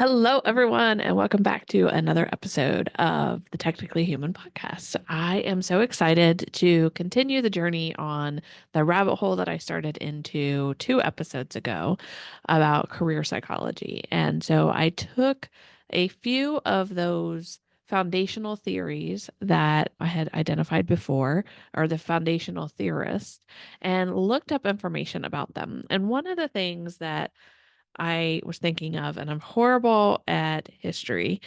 Hello, everyone, and welcome back to another episode of the Technically Human podcast. I am so excited to continue the journey on the rabbit hole that I started into 2 episodes ago about career psychology. And so I took a few of those foundational theories that I had identified before, or the foundational theorists, and looked up information about them. And one of the things that I was thinking of, and I'm horrible at history.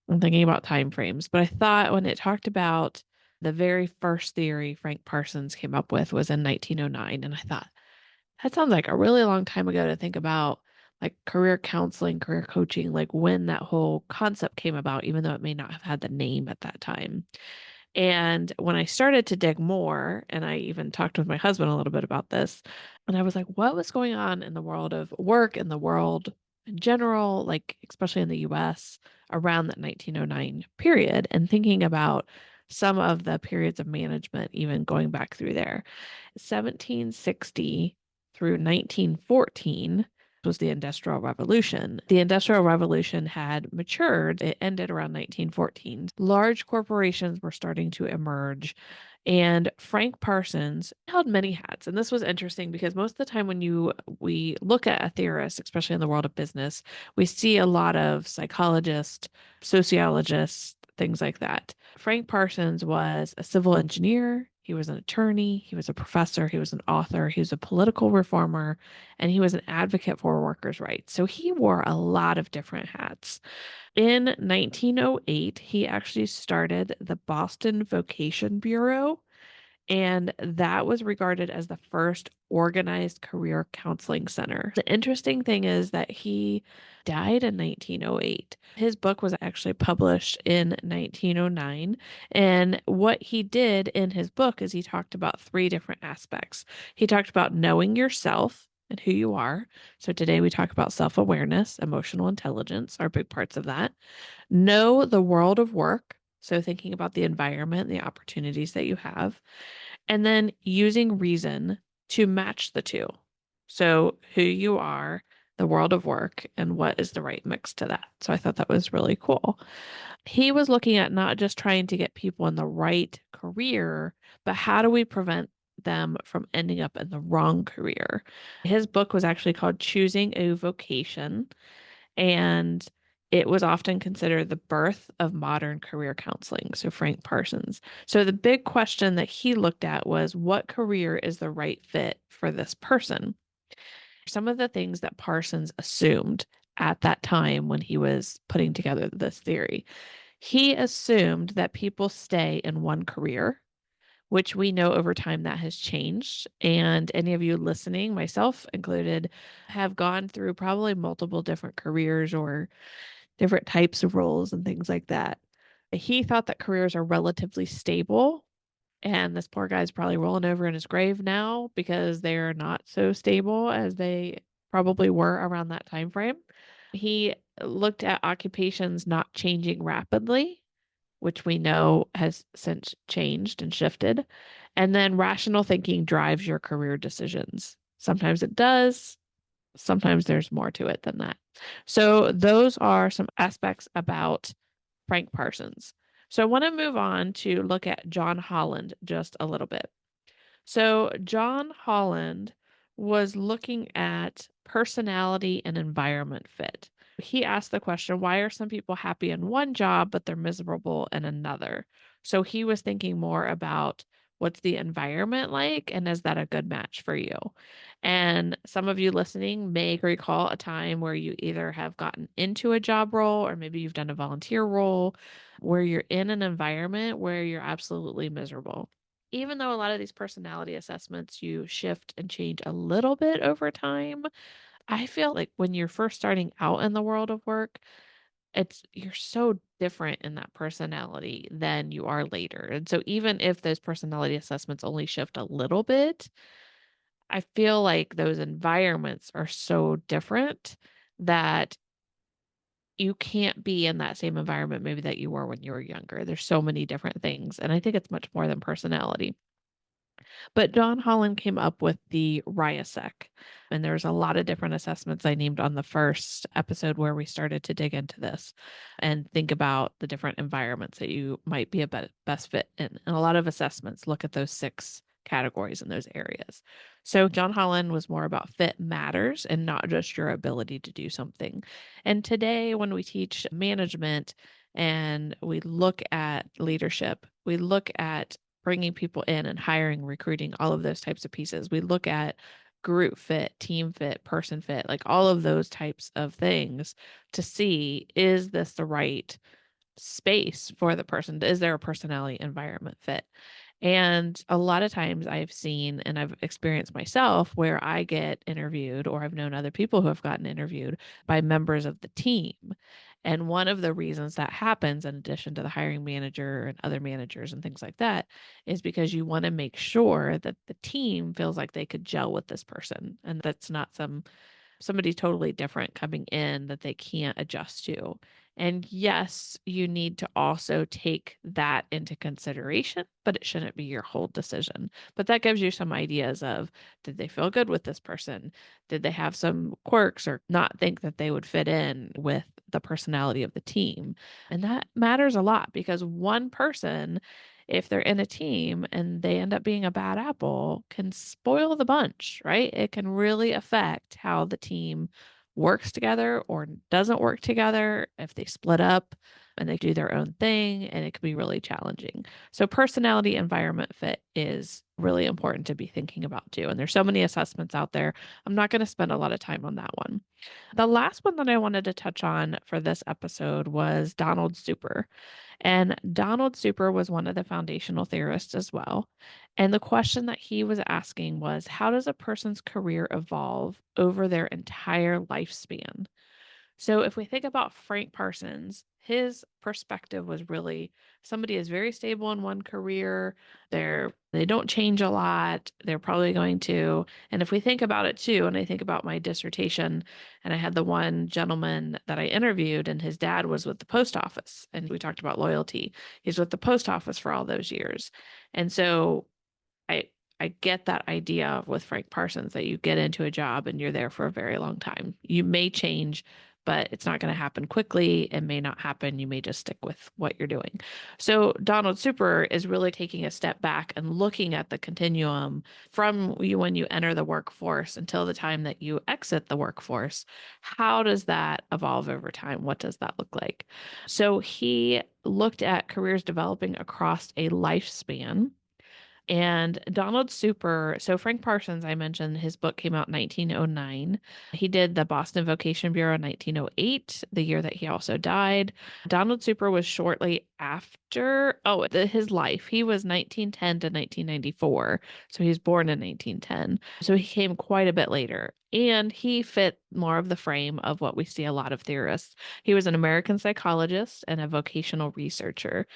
I'm thinking about time frames, but I thought when it talked about the very first theory Frank Parsons came up with was in 1909. And I thought, that sounds like a really long time ago to think about like career counseling, career coaching, like when that whole concept came about, even though it may not have had the name at that time. And when I started to dig more, and I even talked with my husband a little bit about this, and I was like, what was going on in the world of work, in the world in general, like especially in the US around that 1909 period, and thinking about some of the periods of management, even going back through there. 1760 through 1914 was the Industrial Revolution. The Industrial Revolution had matured. It ended around 1914. Large corporations were starting to emerge, and Frank Parsons held many hats. And this was interesting because most of the time when we look at a theorist, especially in the world of business, we see a lot of psychologists, sociologists, things like that. Frank Parsons was a civil engineer. He was an attorney. He was a professor. He was an author. He was a political reformer, and he was an advocate for workers' rights. So he wore a lot of different hats. In 1908, he actually started the Boston Vocation Bureau, and that was regarded as the first organized career counseling center. The interesting thing is that he died in 1908. His book was actually published in 1909. And what he did in his book is he talked about 3 different aspects. He talked about knowing yourself and who you are. So today we talk about self awareness, emotional intelligence are big parts of that. Know the world of work. So thinking about the environment, the opportunities that you have, and then using reason to match the two. So, who you are, the world of work, and what is the right mix to that. So, I thought that was really cool. He was looking at not just trying to get people in the right career, but how do we prevent them from ending up in the wrong career? His book was actually called Choosing a Vocation, and it was often considered the birth of modern career counseling. So, Frank Parsons. So, the big question that he looked at was what career is the right fit for this person? Some of the things that Parsons assumed at that time when he was putting together this theory, he assumed that people stay in one career, which we know over time that has changed. And any of you listening, myself included, have gone through probably multiple different careers or different types of roles and things like that. He thought that careers are relatively stable. And this poor guy's probably rolling over in his grave now because they're not so stable as they probably were around that time frame. He looked at occupations not changing rapidly, which we know has since changed and shifted. And then rational thinking drives your career decisions. Sometimes it does, sometimes there's more to it than that. So, those are some aspects about Frank Parsons. So, I want to move on to look at John Holland just a little bit. So, John Holland was looking at personality and environment fit. He asked the question, why are some people happy in one job, but they're miserable in another? So, he was thinking more about what's the environment like, and is that a good match for you? And some of you listening may recall a time where you either have gotten into a job role or maybe you've done a volunteer role where you're in an environment where you're absolutely miserable. Even though a lot of these personality assessments you shift and change a little bit over time, I feel like when you're first starting out in the world of work, you're so different in that personality than you are later. And so even if those personality assessments only shift a little bit, I feel like those environments are so different that you can't be in that same environment maybe that you were when you were younger. There's so many different things. And I think it's much more than personality. But Don Holland came up with the RIASEC. And there's a lot of different assessments I named on the first episode where we started to dig into this and think about the different environments that you might be a best fit in. And a lot of assessments look at those 6 categories in those areas. So John Holland was more about fit matters and not just your ability to do something. And today, when we teach management and we look at leadership, we look at bringing people in and hiring, recruiting, all of those types of pieces. We look at group fit, team fit, person fit, like all of those types of things to see, is this the right space for the person? Is there a personality environment fit? And a lot of times I've seen and I've experienced myself where I get interviewed, or I've known other people who have gotten interviewed by members of the team. And one of the reasons that happens, in addition to the hiring manager and other managers and things like that, is because you want to make sure that the team feels like they could gel with this person and that's not somebody totally different coming in that they can't adjust to. And yes, you need to also take that into consideration, but it shouldn't be your whole decision. But that gives you some ideas of, did they feel good with this person? Did they have some quirks or not think that they would fit in with the personality of the team? And that matters a lot because one person, if they're in a team and they end up being a bad apple, can spoil the bunch, right? It can really affect how the team works together or doesn't work together, if they split up and they do their own thing, and it can be really challenging. So personality environment fit is really important to be thinking about too. And there's so many assessments out there. I'm not going to spend a lot of time on that one. The last one that I wanted to touch on for this episode was Donald Super. And Donald Super was one of the foundational theorists as well. And the question that he was asking was, how does a person's career evolve over their entire lifespan? So if we think about Frank Parsons, his perspective was really, somebody is very stable in one career. They don't change a lot. They're probably going to. And if we think about it too, and I think about my dissertation, and I had the one gentleman that I interviewed, and his dad was with the post office, and we talked about loyalty. He's with the post office for all those years. And so I I get that idea with Frank Parsons that you get into a job and you're there for a very long time. You may change, but it's not going to happen quickly. It may not happen. You may just stick with what you're doing. So Donald Super is really taking a step back and looking at the continuum from when you enter the workforce until the time that you exit the workforce. How does that evolve over time? What does that look like? So he looked at careers developing across a lifespan. And Donald Super, so Frank Parsons, I mentioned his book came out in 1909. He did the Boston Vocation Bureau in 1908, the year that he also died. Donald Super was shortly after, his life. He was 1910 to 1994. So he was born in 1910. So he came quite a bit later. And he fit more of the frame of what we see a lot of theorists. He was an American psychologist and a vocational researcher.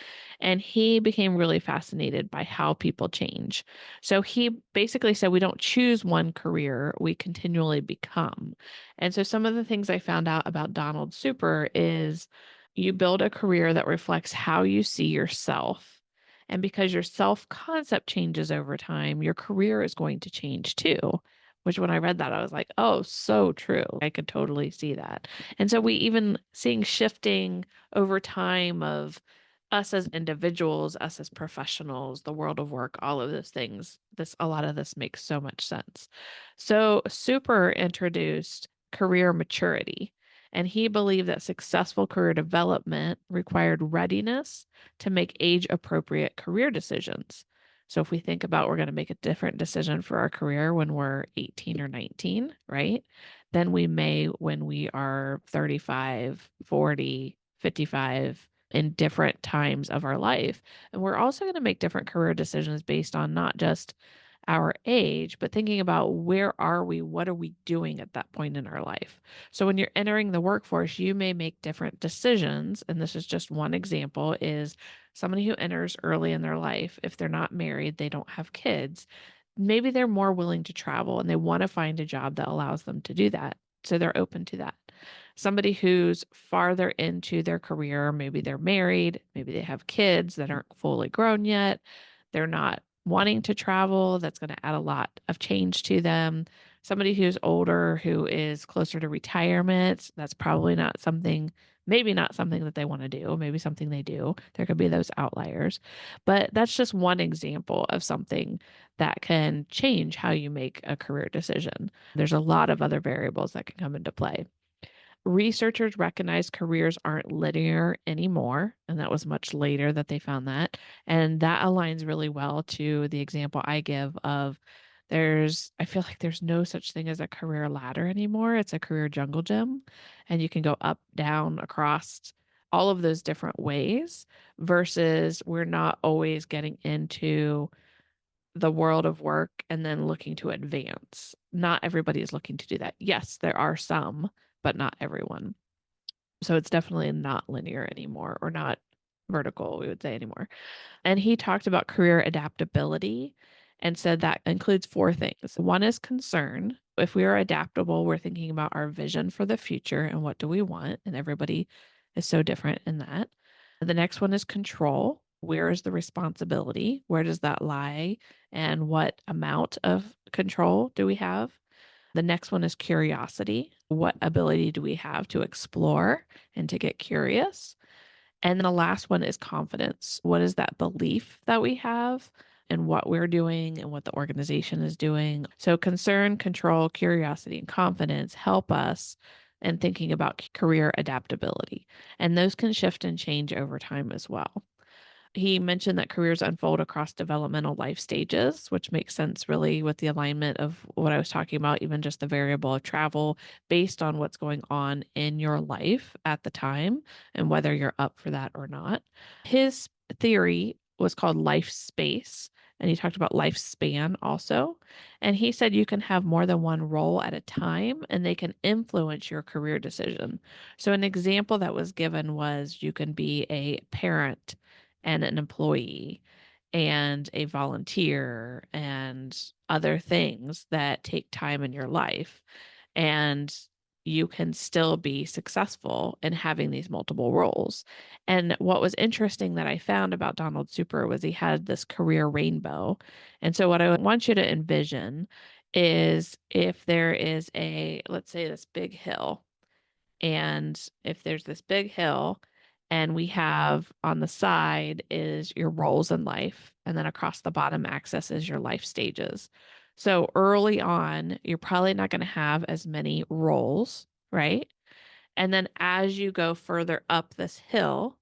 And he became really fascinated by how people change. So he basically said, we don't choose one career, we continually become. And so some of the things I found out about Donald Super is you build a career that reflects how you see yourself. And because your self concept changes over time, your career is going to change too. Which, when I read that, I was like, oh, so true. I could totally see that. And so we even seeing shifting over time of us as individuals, us as professionals, the world of work, all of those things. A lot of this makes so much sense. So Super introduced career maturity, and he believed that successful career development required readiness to make age appropriate career decisions. So if we think about we're going to make a different decision for our career when we're 18 or 19, right? Then we may when we are 35, 40, 55 in different times of our life. And we're also going to make different career decisions based on not just our age, but thinking about where are we? What are we doing at that point in our life? So when you're entering the workforce, you may make different decisions. And this is just one example is somebody who enters early in their life, if they're not married, they don't have kids, maybe they're more willing to travel and they want to find a job that allows them to do that. So they're open to that. Somebody who's farther into their career, maybe they're married, maybe they have kids that aren't fully grown yet. They're not wanting to travel, that's going to add a lot of change to them. Somebody who's older, who is closer to retirement, that's probably not something, maybe not something that they want to do, maybe something they do. There could be those outliers. But that's just one example of something that can change how you make a career decision. There's a lot of other variables that can come into play. Researchers recognize careers aren't linear anymore, and that was much later that they found that. And that aligns really well to the example I give of I feel like there's no such thing as a career ladder anymore. It's a career jungle gym, and you can go up, down, across all of those different ways versus we're not always getting into the world of work and then looking to advance. Not everybody is looking to do that. Yes, there are some, but not everyone. So it's definitely not linear anymore, or not vertical, we would say, anymore. And he talked about career adaptability and said that includes four things. One is concern. If we are adaptable, we're thinking about our vision for the future and what do we want. And everybody is so different in that. The next one is control. Where is the responsibility? Where does that lie? And what amount of control do we have? The next one is curiosity. What ability do we have to explore and to get curious? And then the last one is confidence. What is that belief that we have and what we're doing and what the organization is doing? So, concern, control, curiosity, and confidence help us in thinking about career adaptability. And those can shift and change over time as well. He mentioned that careers unfold across developmental life stages, which makes sense really with the alignment of what I was talking about, even just the variable of travel based on what's going on in your life at the time and whether you're up for that or not. His theory was called life space, and he talked about lifespan also. And he said you can have more than one role at a time and they can influence your career decision. So, an example that was given was you can be a parent and an employee and a volunteer and other things that take time in your life. And you can still be successful in having these multiple roles. And what was interesting that I found about Donald Super was he had this career rainbow. And so, what I want you to envision is if there is let's say, this big hill, and if there's this big hill, and we have on the side is your roles in life, and then across the bottom axis is your life stages. So early on, you're probably not going to have as many roles, right? And then as you go further up this hill,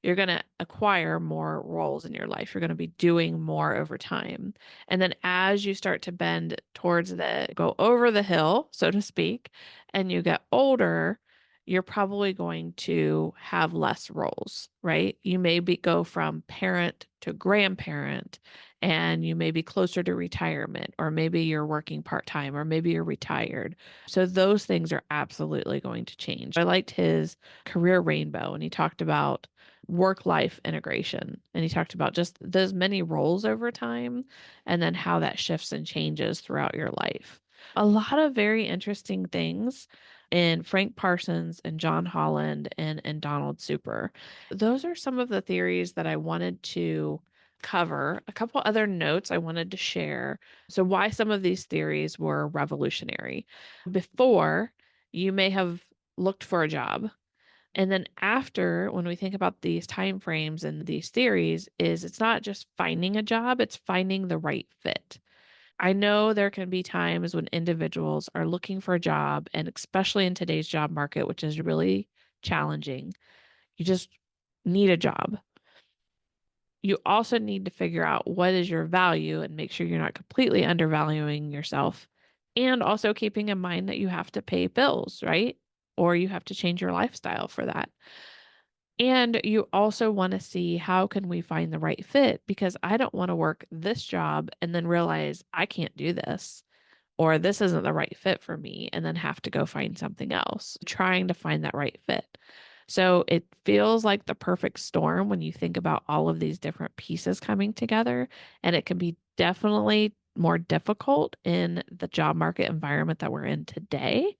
you're going to acquire more roles in your life. You're going to be doing more over time. And then as you start to bend towards go over the hill, so to speak, and you get older, you're probably going to have less roles, right? You may go from parent to grandparent, and you may be closer to retirement, or maybe you're working part-time, or maybe you're retired. So those things are absolutely going to change. I liked his career rainbow, and he talked about work-life integration, and he talked about just those many roles over time and then how that shifts and changes throughout your life. A lot of very interesting things in Frank Parsons and John Holland and Donald Super. Those are some of the theories that I wanted to cover. A couple other notes I wanted to share. So, why some of these theories were revolutionary. Before, you may have looked for a job. And then after, when we think about these time frames and these theories, is it's not just finding a job, it's finding the right fit. I know there can be times when individuals are looking for a job, and especially in today's job market, which is really challenging, you just need a job. You also need to figure out what is your value and make sure you're not completely undervaluing yourself. And also keeping in mind that you have to pay bills, right? Or you have to change your lifestyle for that. And you also want to see how can we find the right fit, because I don't want to work this job and then realize I can't do this, or this isn't the right fit for me, and then have to go find something else, trying to find that right fit. So it feels like the perfect storm when you think about all of these different pieces coming together, and it can be definitely more difficult in the job market environment that we're in today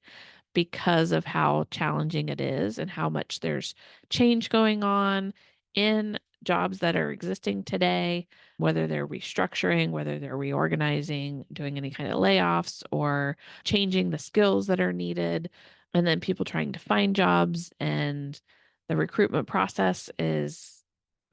because of how challenging it is and how much there's change going on in jobs that are existing today, whether they're restructuring, whether they're reorganizing, doing any kind of layoffs, or changing the skills that are needed, and then people trying to find jobs. And the recruitment process is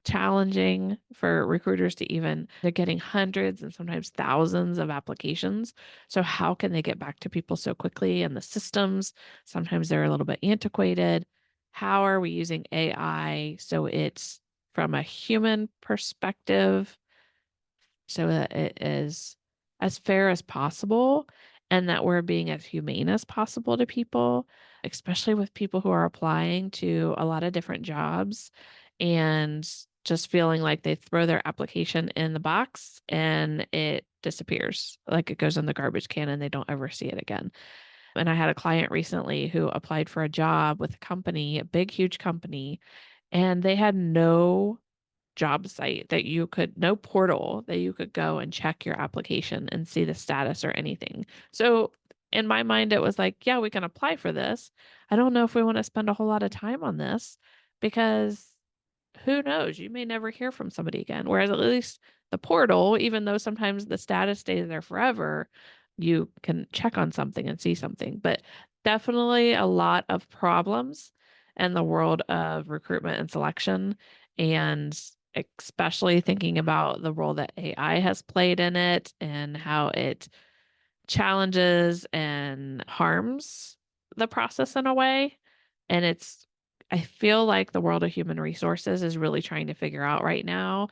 challenging for recruiters to even, they're getting hundreds and sometimes thousands of applications. So how can they get back to people so quickly? And the systems, sometimes they're a little bit antiquated. How are we using AI so it's from a human perspective so that it is as fair as possible and that we're being as humane as possible to people, especially with people who are applying to a lot of different jobs and just feeling like they throw their application in the box and it disappears, like it goes in the garbage can and they don't ever see it again. And I had a client recently who applied for a job with a company, a big, huge company, and they had no job site that you could, no portal that you could go and check your application and see the status or anything. So in my mind, it was like, yeah, we can apply for this. I don't know if we want to spend a whole lot of time on this because who knows? You may never hear from somebody again. Whereas at least the portal, even though sometimes the status stays there forever, you can check on something and see something. But definitely a lot of problems in the world of recruitment and selection, and especially thinking about the role that AI has played in it and how it challenges and harms the process in a way. And I feel like the world of human resources is really trying to figure out right now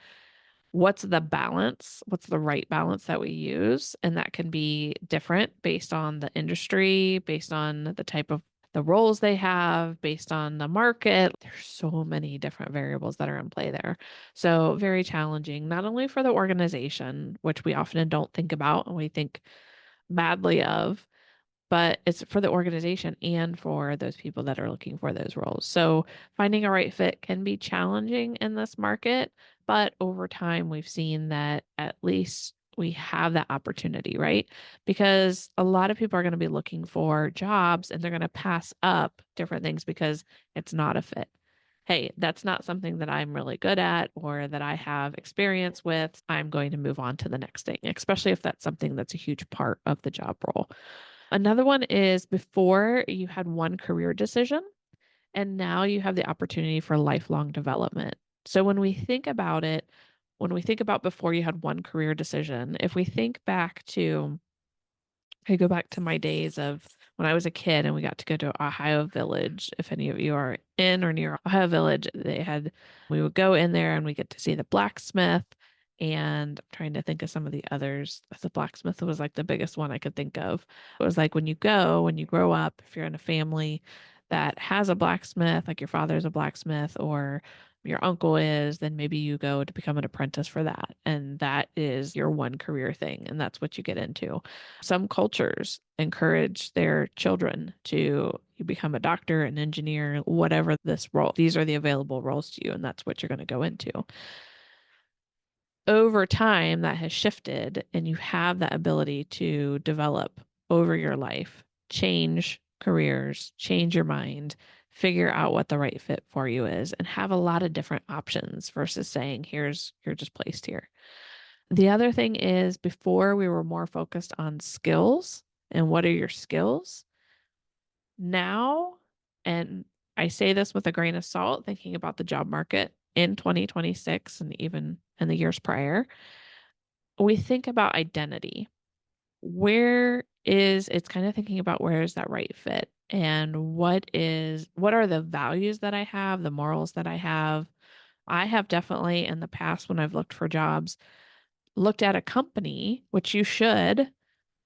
what's the balance, what's the right balance that we use. And that can be different based on the industry, based on the type of the roles they have, based on the market. There's so many different variables that are in play there. So very challenging, not only for the organization, which we often don't think about and we think badly of, but it's for the organization and for those people that are looking for those roles. So finding a right fit can be challenging in this market, but over time we've seen that at least we have that opportunity, right? Because a lot of people are going to be looking for jobs and they're going to pass up different things because it's not a fit. Hey, that's not something that I'm really good at or that I have experience with. I'm going to move on to the next thing, especially if that's something that's a huge part of the job role. Another one is before you had one career decision and now you have the opportunity for lifelong development. So when we think about it, when we think about before you had one career decision, if we think back to, I go back to my days of when I was a kid and we got to go to Ohio Village. If any of you are in or near Ohio Village, we would go in there and we get to see the blacksmith. And I'm trying to think of some of the others. The blacksmith was like the biggest one I could think of. It was like when you grow up, if you're in a family that has a blacksmith, like your father's a blacksmith or your uncle is, then maybe you go to become an apprentice for that. And that is your one career thing. And that's what you get into. Some cultures encourage their children to become a doctor, an engineer, whatever this role. These are the available roles to you, and that's what you're going to go into. Over time, that has shifted, and you have that ability to develop over your life, change careers, change your mind, figure out what the right fit for you is, and have a lot of different options versus saying, you're just placed here. The other thing is before we were more focused on skills and what are your skills now, and I say this with a grain of salt, thinking about the job market in 2026 and even in the years prior, we think about identity. It's kind of thinking about where is that right fit and what are the values that I have, the morals that I have. I have definitely in the past when I've looked for jobs, looked at a company, which you should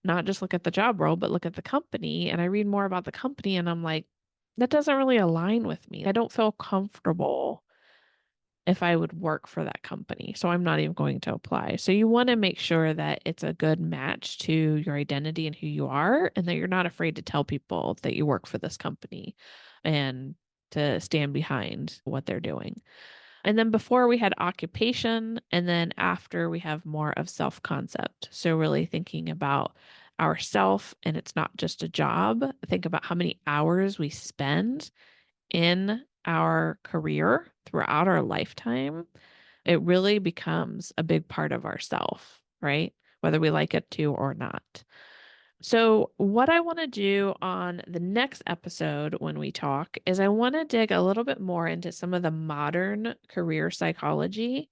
not just look at the job role, but look at the company. And I read more about the company and I'm like, that doesn't really align with me. I don't feel comfortable if I would work for that company. So I'm not even going to apply. So you want to make sure that it's a good match to your identity and who you are, and that you're not afraid to tell people that you work for this company and to stand behind what they're doing. And then before we had occupation, and then after we have more of self concept. So really thinking about ourself, and it's not just a job. Think about how many hours we spend in our career throughout our lifetime. It really becomes a big part of ourself, right? Whether we like it to or not. So, what I want to do on the next episode when we talk is I want to dig a little bit more into some of the modern career psychology,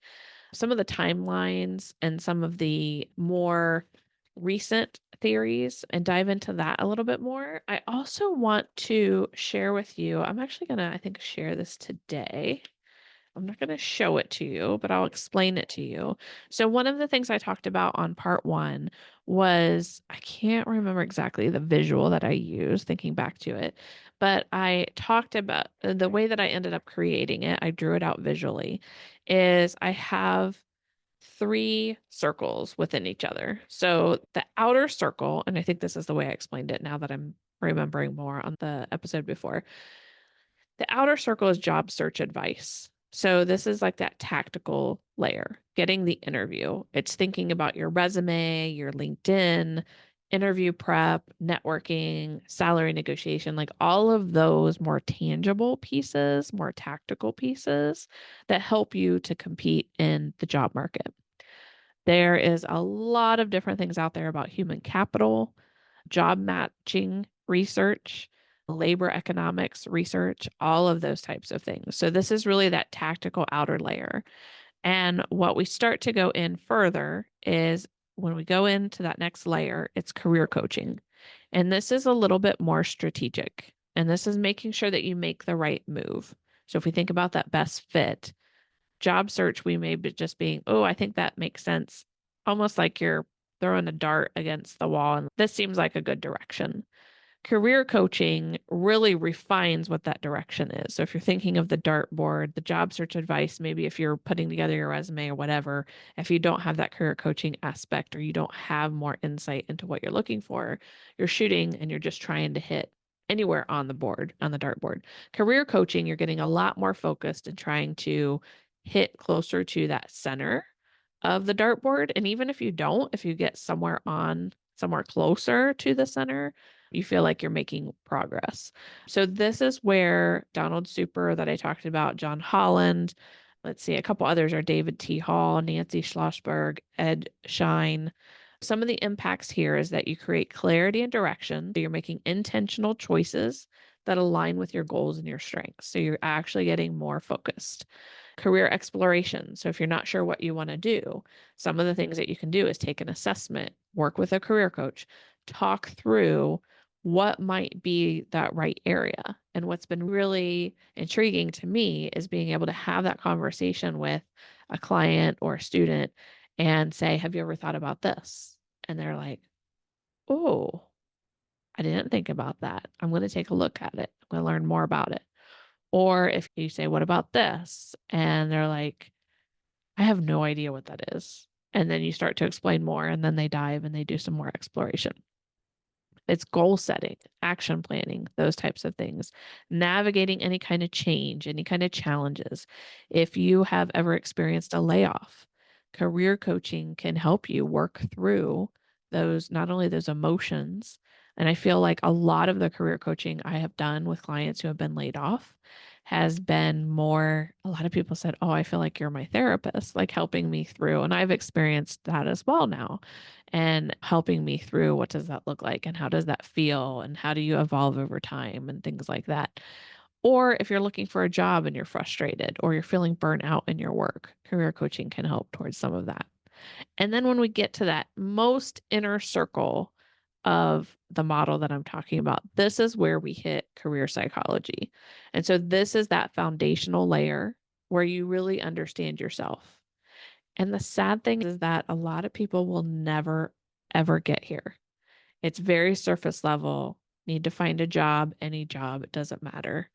some of the timelines, and some of the more recent theories and dive into that a little bit more. I also want to share with you, I'm actually going to, I think, share this today. I'm not going to show it to you, but I'll explain it to you. So, one of the things I talked about on part one was I can't remember exactly the visual that I used thinking back to it, but I talked about the way that I ended up creating it. I drew it out visually. Is I have three circles within each other. So, the outer circle, and I think this is the way I explained it now that I'm remembering more on the episode before. The outer circle is job search advice. So this is like that tactical layer, getting the interview. It's thinking about your resume, your LinkedIn, interview prep, networking, salary negotiation, like all of those more tangible pieces, more tactical pieces that help you to compete in the job market. There is a lot of different things out there about human capital, job matching research, labor economics research, all of those types of things. So, this is really that tactical outer layer. And what we start to go in further is when we go into that next layer, it's career coaching. And this is a little bit more strategic. And this is making sure that you make the right move. So, if we think about that best fit, job search, we may be just being, oh, I think that makes sense. Almost like you're throwing a dart against the wall. And this seems like a good direction. Career coaching really refines what that direction is. So if you're thinking of the dartboard, the job search advice, maybe if you're putting together your resume or whatever, if you don't have that career coaching aspect or you don't have more insight into what you're looking for, you're shooting and you're just trying to hit anywhere on the board, on the dartboard. Career coaching, you're getting a lot more focused and trying to hit closer to that center of the dartboard. And even if you don't, if you get somewhere closer to the center, you feel like you're making progress. So this is where Donald Super that I talked about, John Holland, let's see, a couple others are David T. Hall, Nancy Schlossberg, Ed Schein. Some of the impacts here is that you create clarity and direction. So you're making intentional choices that align with your goals and your strengths. So you're actually getting more focused. Career exploration. So if you're not sure what you want to do, some of the things that you can do is take an assessment, work with a career coach, talk through what might be that right area. And what's been really intriguing to me is being able to have that conversation with a client or a student and say, have you ever thought about this? And they're like, oh, I didn't think about that. I'm going to take a look at it. I'm going to learn more about it. Or if you say, what about this? And they're like, I have no idea what that is. And then you start to explain more, and then they dive and they do some more exploration. It's goal setting, action planning, those types of things, navigating any kind of change, any kind of challenges. If you have ever experienced a layoff, career coaching can help you work through those, not only those emotions. And I feel like a lot of the career coaching I have done with clients who have been laid off has been more, a lot of people said, oh, I feel like you're my therapist, like helping me through. And I've experienced that as well now and helping me through what does that look like and how does that feel and how do you evolve over time and things like that. Or if you're looking for a job and you're frustrated or you're feeling burnt out in your work, career coaching can help towards some of that. And then when we get to that most inner circle of the model that I'm talking about, this is where we hit career psychology. And so this is that foundational layer where you really understand yourself. And the sad thing is that a lot of people will never, ever get here. It's very surface level. Need to find a job, any job, it doesn't matter.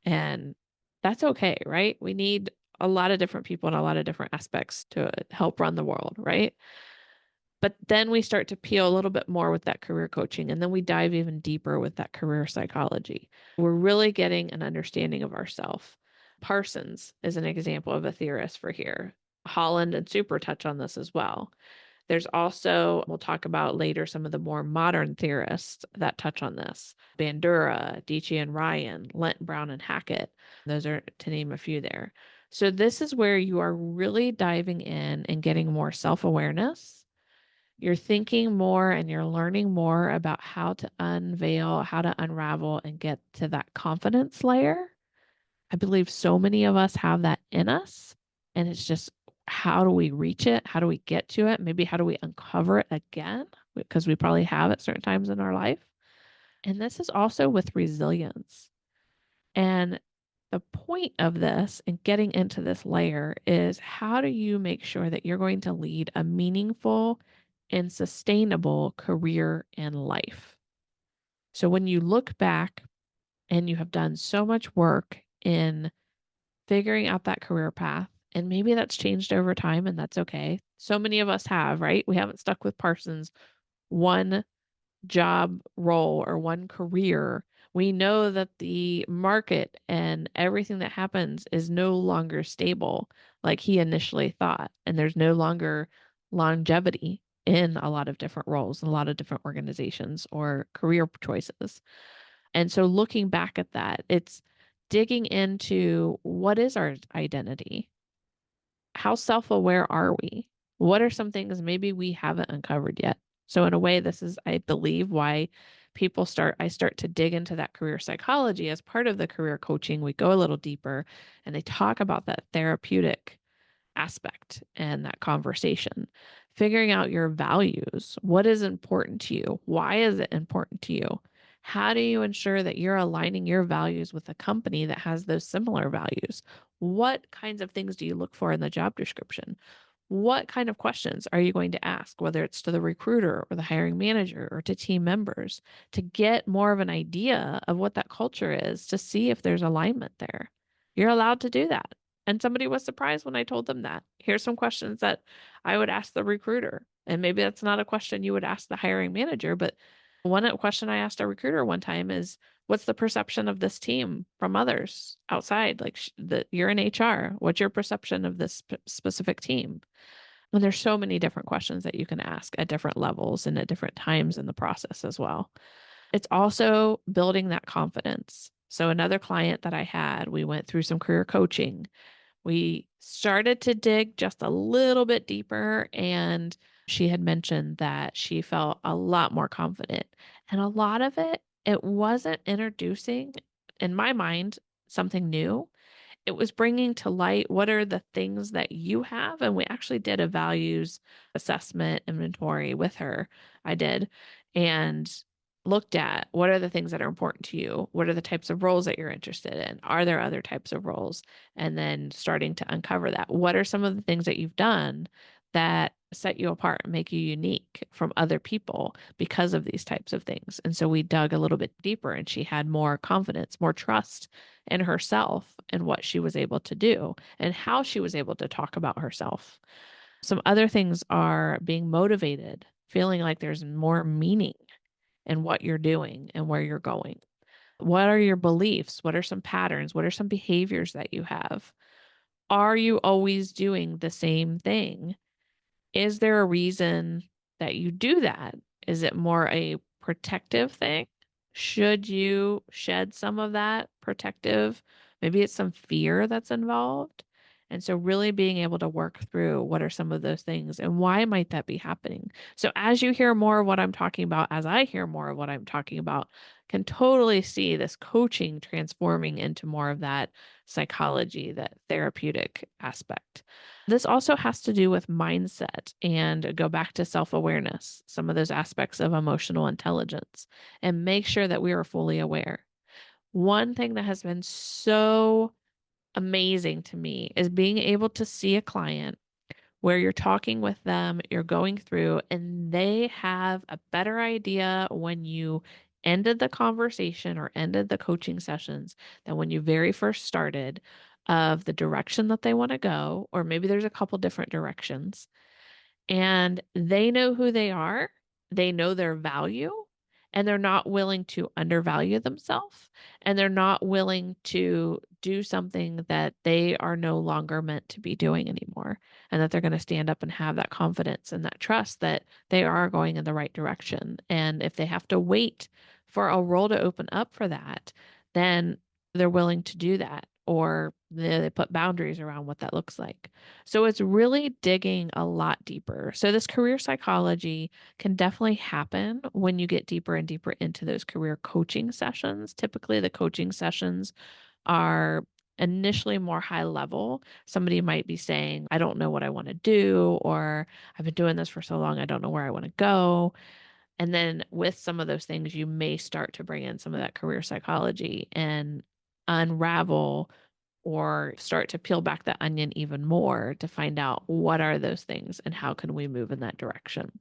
And that's okay, right? We need a lot of different people and a lot of different aspects to help run the world, right? But then we start to peel a little bit more with that career coaching, and then we dive even deeper with that career psychology. We're really getting an understanding of ourselves. Parsons is an example of a theorist for here. Holland and Super touch on this as well. There's also, we'll talk about later, some of the more modern theorists that touch on this. Bandura, Dici and Ryan, Lent, Brown, and Hackett. Those are to name a few there. So this is where you are really diving in and getting more self-awareness. You're thinking more and you're learning more about how to unveil, how to unravel and get to that confidence layer. I believe so many of us have that in us. And it's just, how do we reach it? How do we get to it? Maybe how do we uncover it again? Because we probably have at certain times in our life. And this is also with resilience. And the point of this and getting into this layer is, how do you make sure that you're going to lead a meaningful and sustainable career and life? So when you look back and you have done so much work in figuring out that career path, and maybe that's changed over time and that's okay. So many of us have, right? We haven't stuck with Parsons one job role or one career. We know that the market and everything that happens is no longer stable like he initially thought. And there's no longer longevity in a lot of different roles, in a lot of different organizations or career choices. And so looking back at that, it's digging into, what is our identity? How self-aware are we? What are some things maybe we haven't uncovered yet? So in a way, this is, I believe, why I start to dig into that career psychology as part of the career coaching. We go a little deeper and they talk about that therapeutic aspect and that conversation, figuring out your values. What is important to you? Why is it important to you? How do you ensure that you're aligning your values with a company that has those similar values? What kinds of things do you look for in the job description? What kind of questions are you going to ask, whether it's to the recruiter or the hiring manager or to team members, to get more of an idea of what that culture is, to see if there's alignment there? You're allowed to do that. And somebody was surprised when I told them that. Here's some questions that I would ask the recruiter. And maybe that's not a question you would ask the hiring manager, but one question I asked a recruiter one time is, what's the perception of this team from others outside? Like, you're in HR. What's your perception of this specific team? And there's so many different questions that you can ask at different levels and at different times in the process as well. It's also building that confidence. So another client that I had, we went through some career coaching. We started to dig just a little bit deeper, and she had mentioned that she felt a lot more confident. And a lot of it wasn't introducing, in my mind, something new. It was bringing to light, what are the things that you have? And we actually did a values assessment inventory with her. I did. And looked at, what are the things that are important to you? What are the types of roles that you're interested in? Are there other types of roles? And then starting to uncover that. What are some of the things that you've done that set you apart and make you unique from other people because of these types of things? And so we dug a little bit deeper, and she had more confidence, more trust in herself and what she was able to do and how she was able to talk about herself. Some other things are being motivated, feeling like there's more meaning in what you're doing and where you're going. What are your beliefs? What are some patterns? What are some behaviors that you have? Are you always doing the same thing? Is there a reason that you do that? Is it more a protective thing? Should you shed some of that protective? Maybe it's some fear that's involved. And so, really being able to work through, what are some of those things and why might that be happening? So, as you hear more of what I'm talking about, as I hear more of what I'm talking about, can totally see this coaching transforming into more of that psychology, that therapeutic aspect. This also has to do with mindset and go back to self awareness, some of those aspects of emotional intelligence, and make sure that we are fully aware. One thing that has been so amazing to me is being able to see a client where you're talking with them, you're going through, and they have a better idea when you ended the conversation or ended the coaching sessions than when you very first started, of the direction that they want to go, or maybe there's a couple different directions, and they know who they are, they know their value, and they're not willing to undervalue themselves, and they're not willing to do something that they are no longer meant to be doing anymore, and that they're going to stand up and have that confidence and that trust that they are going in the right direction. And if they have to wait for a role to open up for that, then they're willing to do that. or they put boundaries around what that looks like. So it's really digging a lot deeper. So this career psychology can definitely happen when you get deeper and deeper into those career coaching sessions. Typically, the coaching sessions are initially more high level. Somebody might be saying, I don't know what I want to do, or I've been doing this for so long, I don't know where I want to go. And then with some of those things, you may start to bring in some of that career psychology and unravel or start to peel back the onion even more to find out what are those things and how can we move in that direction.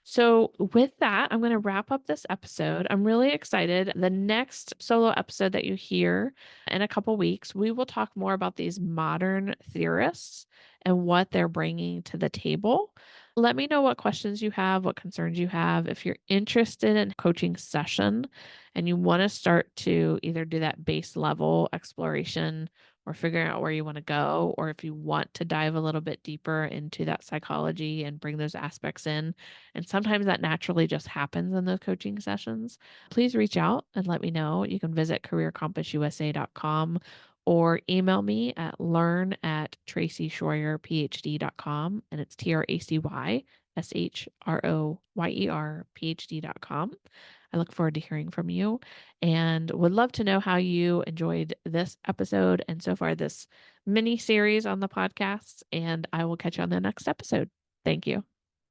So, with that, I'm going to wrap up this episode. I'm really excited. The next solo episode that you hear in a couple weeks, we will talk more about these modern theorists and what they're bringing to the table. Let me know what questions you have, what concerns you have. If you're interested in coaching session and you want to start to either do that base level exploration or figuring out where you want to go, or if you want to dive a little bit deeper into that psychology and bring those aspects in, and sometimes that naturally just happens in those coaching sessions, please reach out and let me know. You can visit careercompansusa.com or email me at learn@tracyshroyerphd.com. And it's TracyShroyerPhD.com. I look forward to hearing from you and would love to know how you enjoyed this episode and so far this mini series on the podcast. And I will catch you on the next episode. Thank you.